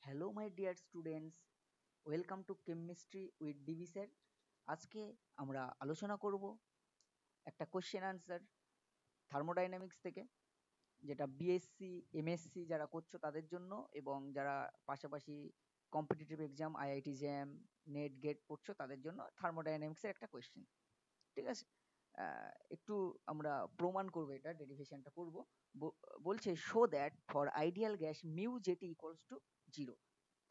Hello my dear students, welcome to chemistry with DV sir. আজকে আমরা আলোচনা করব একটা কোশ্চেন আনসার থার্মোডাইনামিক্স থেকে, যেটা বিএসসি এমএসসি যারা করছো তাদের জন্য, এবং যারা পাশাপাশি competitive exam IIT JAM NET GATE পড়ছো তাদের জন্য থার্মোডাইনামিক্সের একটা কোশ্চেন। ঠিক আছে, একটু আমরা প্রমাণ করবো, এটা ডেরিভেশনটা করব। বলছে show that for ideal gas mu jetty equals two 0।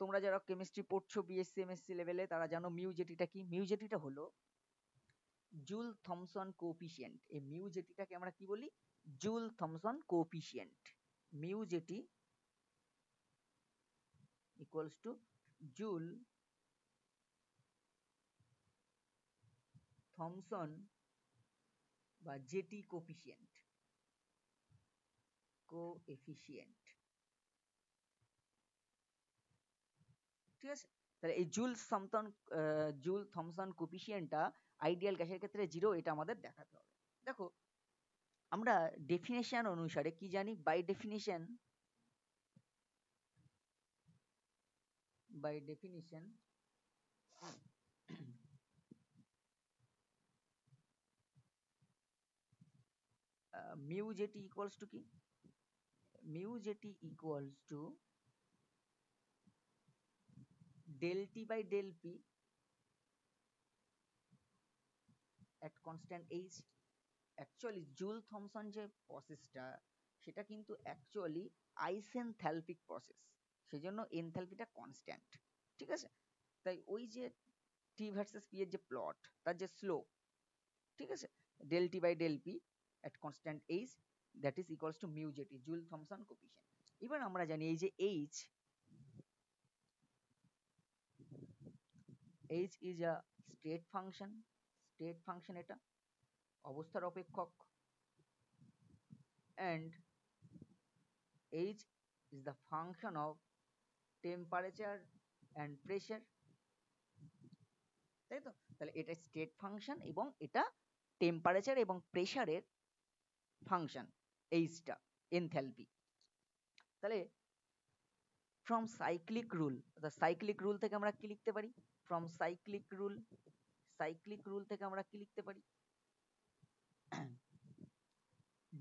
তোমরা যারা কেমিস্ট্রি পড়ছো বিএসসি এমএসসি লেভেলে তারা জানো মিউ জেটিটা কি। মিউ জেটিটা হলো জুল থমসন কোএফিসিয়েন্ট। এই মিউ জেটিটাকে আমরা কি বলি? Joule Thomson coefficient. Mu jetty equals two joule Thomson বা জেটি কোএফিসিয়েন্ট। কোএফিসিয়েন্ট, ঠিক আছে। তাহলে এই জুল থমসন কোএফিসিয়েন্টটা আইডিয়াল গ্যাসের ক্ষেত্রে 0, এটা আমাদের দেখাতে হবে। দেখো, আমরা ডেফিনেশন অনুসারে কি জানি? By definition mu jetty equals to কি? Mu jetty equals to del T by del P at constant H। Actually Joule Thomson যে প্রসেসটা, সেটা কিন্তু অ্যাকচুয়ালি আইসেনথ্যালপিক প্রসেস, সেজন্য এনথ্যালপিটা কনস্ট্যান্ট। ঠিক আছে, তাই ওই যে টি ভার্সেস পি এর যে প্লট, তার যে স্লো, ঠিক আছে, del T by del P at constant H, that is equals to mu jetty, joule Thomson coefficient. এবার আমরা জানি এই যে H is a state function, এটা অবস্থার অপেক্ষক, and H is the function of temperature and pressure, তাই তো? তাহলে এটা স্টেট ফাংশন এবং এটা টেম্পারেচার এবং প্রেসারের ফাংশন, এইচটা এনথ্যালপি। তাহলে from cyclic rule, cyclic rule থেকে আমরা কি লিখতে পারি? ফ্রম সাইক্লিক রুল থেকে আমরা কি লিখতে পারি?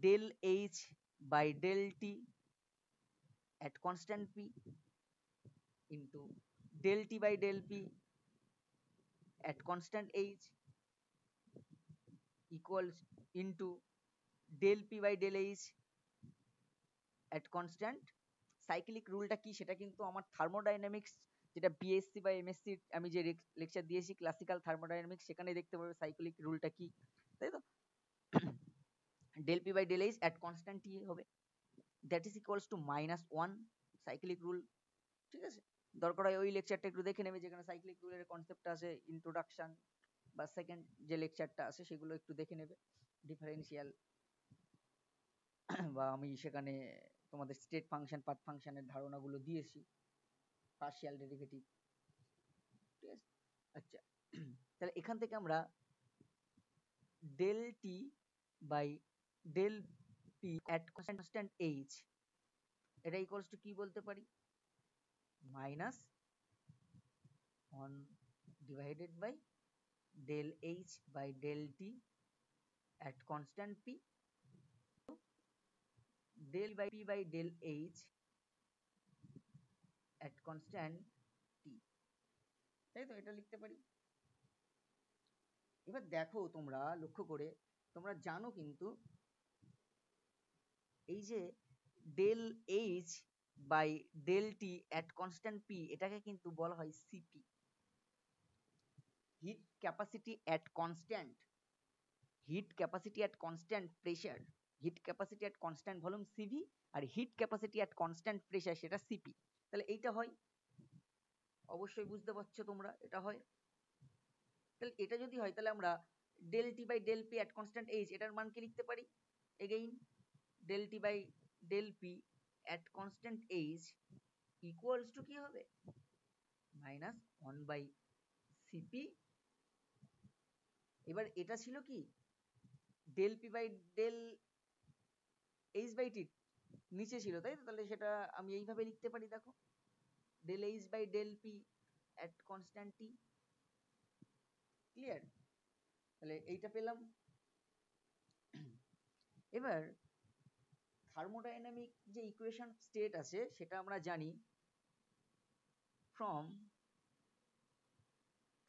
del H by del T at constant P into del T by del P at constant H equals into del P by del H at constant। Cyclic রুলটা কি সেটা কিন্তু আমার থার্মোডাইনামিক্স, যেটা বিএসসি বা এমএসসি আমি যে লেকচার দিয়েছি ক্লাসিক্যাল থার্মোডাইনামিক্স, সেখানে দেখতে পাবে সাইক্লিক রুলটা কি, তাই তো? del P by del H at constant T হবে, that is equals to -1 cyclic rule. ঠিক আছে, দরকার হয় ওই লেকচারটা একটু দেখে নেবে, যেখানে সাইক্লিক রুলের কনসেপ্ট আছে, ইন্ট্রোডাকশন বা সেকেন্ড যে লেকচারটা আছে সেগুলো একটু দেখে নেবে, ডিফারেন্সিয়াল বা আমি সেখানে তোমাদের স্টেট ফাংশন পাথ ফাংশনের ধারণাগুলো দিয়েছি, পার্শিয়াল ডেরিভেটিভ। ঠিক আছে, আচ্ছা, তাহলে এখান থেকে আমরা del T by del P at constant H, এটা ইকুয়ালস টু কি বলতে পারি? -1 divided by del H by del T at constant P, del by P by del H at constant T, তাই তো? এটা লিখতে পারি। এবার দেখো, তোমরা লক্ষ্য করে তোমরা জানো কিন্তু এই যে del H by del T at constant P, এটাকে কিন্তু বলা হয় CP, heat capacity at constant, heat capacity at constant pressure, heat capacity at constant volume CV, আর heat capacity at constant pressure সেটা সিপি। তাহলে এইটা হয়, অবশ্যই বুঝতে পারছো তোমরা, এটা হয়। তাহলে এটা যদি হয়, তাহলে আমরা del T by del P at constant H, এটার মান কি লিখতে পারি? Again del T by del P at constant H equals to কি হবে? -1 by Cp। এবার এটা ছিল কি del P by del H by T নিচে ছিল, তাই তো? তাহলে সেটা আমি এইভাবে লিখতে পারি, দেখো del H by del P at constant T। Clear? তাহলে এইটা পেলাম। এবার থার্মোডাইনামিক যে ইকুয়েশন স্টেট আছে সেটা আমরা জানি from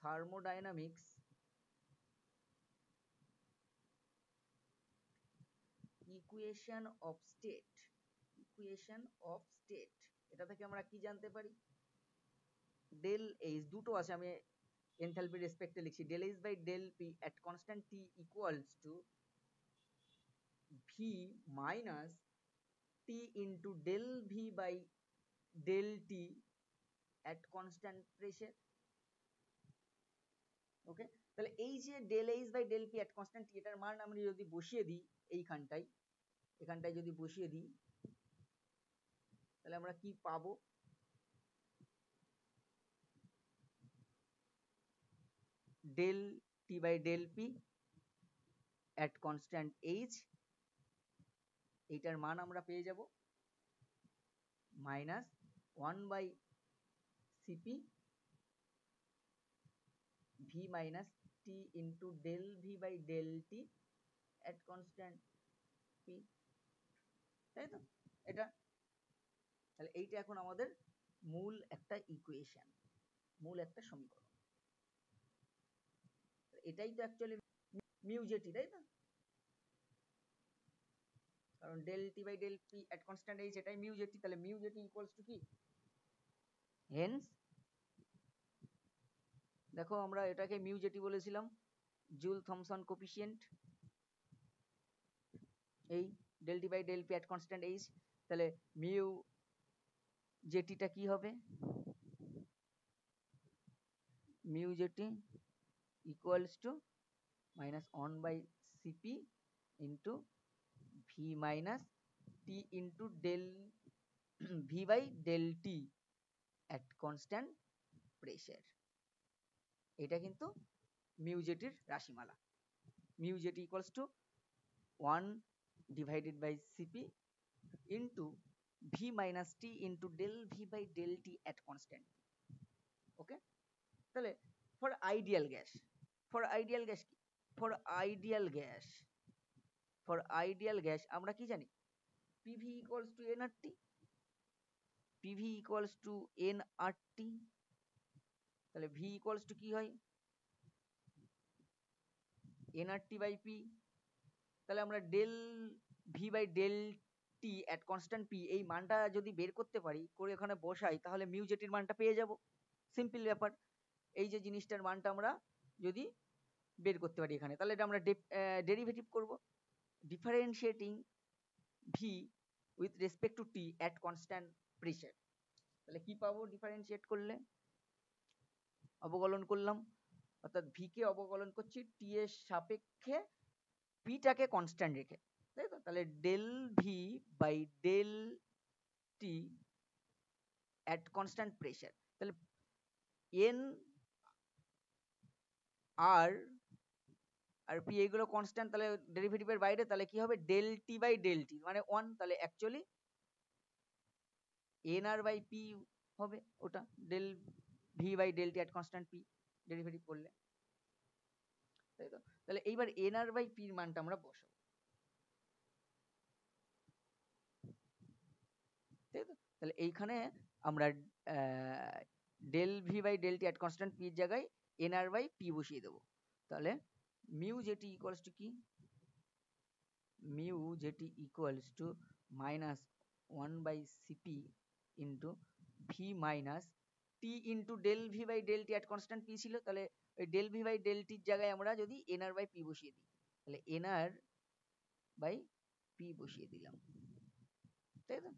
thermodynamics equation of state. Equation of state, এটা থেকে আমরা কি জানতে পারি? ডেল এইচ দুটো আছে, আমি এনথালপি রেসপেক্টে লিখছি, del H by del P at constant T equals to V minus T into del V by del T at constant pressure. Okay, তাহলে এই যে del H by del P at constant T, এটার মান আমরা যদি বসিয়ে দিই এখানটায় যদি বসিয়ে দিই, তাহলে আমরা কি পাবো? Del T by del P at constant H, এইটার মান আমরা পেয়ে যাব minus 1 by CP V minus T into del V by del T at constant P, তাই তো? এটা তাহলে এইটা এখন আমাদের মূল একটা ইকুয়েশন, মূল একটা সমীকরণ। এটাই তো অ্যাকচুয়ালি মিউ জেটি, তাই তো? কারণ del T by del P at constant H এটাই মিউ জেটি, তাহলে মিউ জেটি ইকুয়ালস টু কি? হেন্স দেখো আমরা এটাকে মিউ জেটি বলেছিলাম, জুল থমসন কোফিশিয়েন্ট, এই del T by del P at constant H. তাহলে মিউ জেটিটা কি হবে? Mu jetty equals to minus 1 by CP into V minus T into del V by del T at constant pressure. এটা কিন্তু mu জেটির রাশিমালা। Mu jetty equals two 1 divided by Cp into V minus T into del V by del T at constant। ওকে, তাহলে for ideal gas, for ideal gas কি? for ideal gas, for ideal gas আমরা কি জানি? PV equals to nRT, PV equals to nRT। তাহলে V equals to কি হয়? nRT by P। তাহলে আমরা del V by del T at constant P এই মানটা যদি বের করতে পারি, করে ওখানে বসাই, তাহলে মিউ জেটির মানটা পেয়ে যাব। সিম্পল ব্যাপার। এই যে জিনিসটার মানটা আমরা যদি বের করতে পারি এখানে, তাহলে এটা আমরা ডেরিভেটিভ করব, differentiating V with respect to T at constant pressure. তাহলে কি পাবো ডিফারেন্সিয়েট করলে? অবকলন করলাম, অর্থাৎ ভিকে অবকলন করছি টি এর সাপেক্ষে পিটাকে কনস্ট্যান্ট রেখে, তাই তো? তাহলে del V by del T at constant pressure. তাহলে এন আর আর পি এইগুলো কনস্ট্যান্ট, তাহলে ডেরিভেটিভের বাইরে, তাহলে কি হবে? Del T by del T মানে 1, তাহলে actually N R by P হবে ওটা, del V by del T at constant P derivative করলে, তাই তো? তাহলে এইবার এন আর বাই পির মানটা আমরা বসাবো, তাই তো? তাহলে এইখানে আমরা del V by del T at constant পির জায়গায় এন আর বাই পি বসিয়ে দেবো। তাহলে মিউ জেটি ইকুয়ালস টু কি? Mu jetty equals to minus 1 by CP into V minus T into del V by del T at constant P ছিল, তাহলে ওই del V by del টির জায়গায় আমরা যদি এন আর বাই পি বসিয়ে দিই, তাহলে এন আর বাই পি বসিয়ে দিলাম, তাই তো?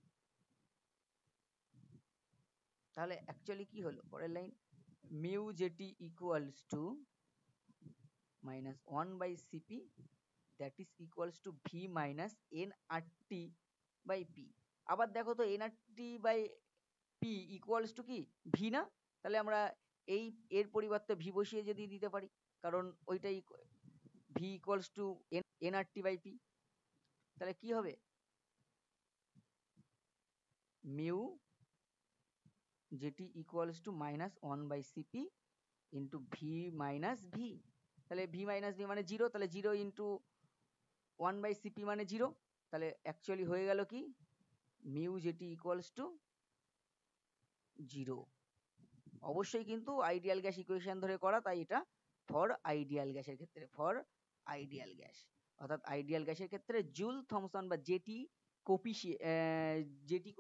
তাহলে অ্যাকচুয়ালি কি হলো? পরের line, mu jetty equals to minus 1 by CP that is equals to V minus N R T by P. আবার দেখো তো N R T by P equals to কি? ভি না? তাহলে আমরা এই এর পরিবর্তে ভি বসিয়ে যদি দিতে পারি, কারণ ওইটাই V equals to N R T by P. তাহলে কি হবে? Mu JT equals to -1/Cp into V minus V. তাহলে ভি মাইনাস ভি মানে 0, তাহলে 0 ইন্টু 1/Cp মানে 0, তাহলে অ্যাকচুয়ালি হয়ে গেল কি মিউ যেটি ইকুয়ালস টু 0। অবশ্যই কিন্তু আইডিয়াল গ্যাস ইকুয়েশন ধরে করা, তাই এটা ফর আইডিয়াল গ্যাসের ক্ষেত্রে, ফর আইডিয়াল গ্যাস। অর্থাৎ আইডিয়াল গ্যাসের ক্ষেত্রে জুল থমসন বা জেটি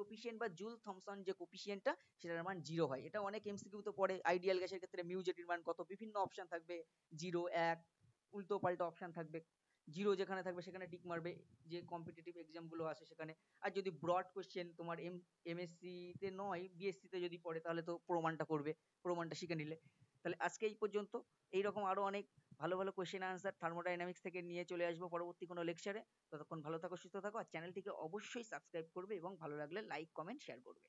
কোফিশিয়েন্ট বা জুল থমসন যে কোফিশিয়েন্টটা সেটার মান 0 হয়। এটা অনেক এমসিকিউতে পড়ে। আইডিয়াল গ্যাসের ক্ষেত্রে মিউ জেটির মান কত, বিভিন্ন অপশন থাকবে, 0, 1, উল্টো পাল্টা অপশন থাকবে। 0 যেখানে থাকবে সেখানে টিক মারবে, যে কম্পিটিটিভ এক্সাম গুলো আসে সেখানে। আর যদি ব্রড কোশ্চেন তোমার এমএসসি তে নয়, বিএসসি তে যদি পড়ে তাহলে তো প্রমাণটা করবে, প্রমাণটা শিখে নিলে। তাহলে আজকে এই পর্যন্ত। এইরকম আরো অনেক ভালো ভালো কোশ্চেন আনসার থার্মোডাইনামিক্স থেকে নিয়ে চলে আসবো পরবর্তী কোনো লেকচারে। ততক্ষণ ভালো থাকো, সুস্থ থাকো, আর চ্যানেলটিকে অবশ্যই সাবস্ক্রাইব করবে এবং ভালো লাগলে লাইক, কমেন্ট, শেয়ার করবে।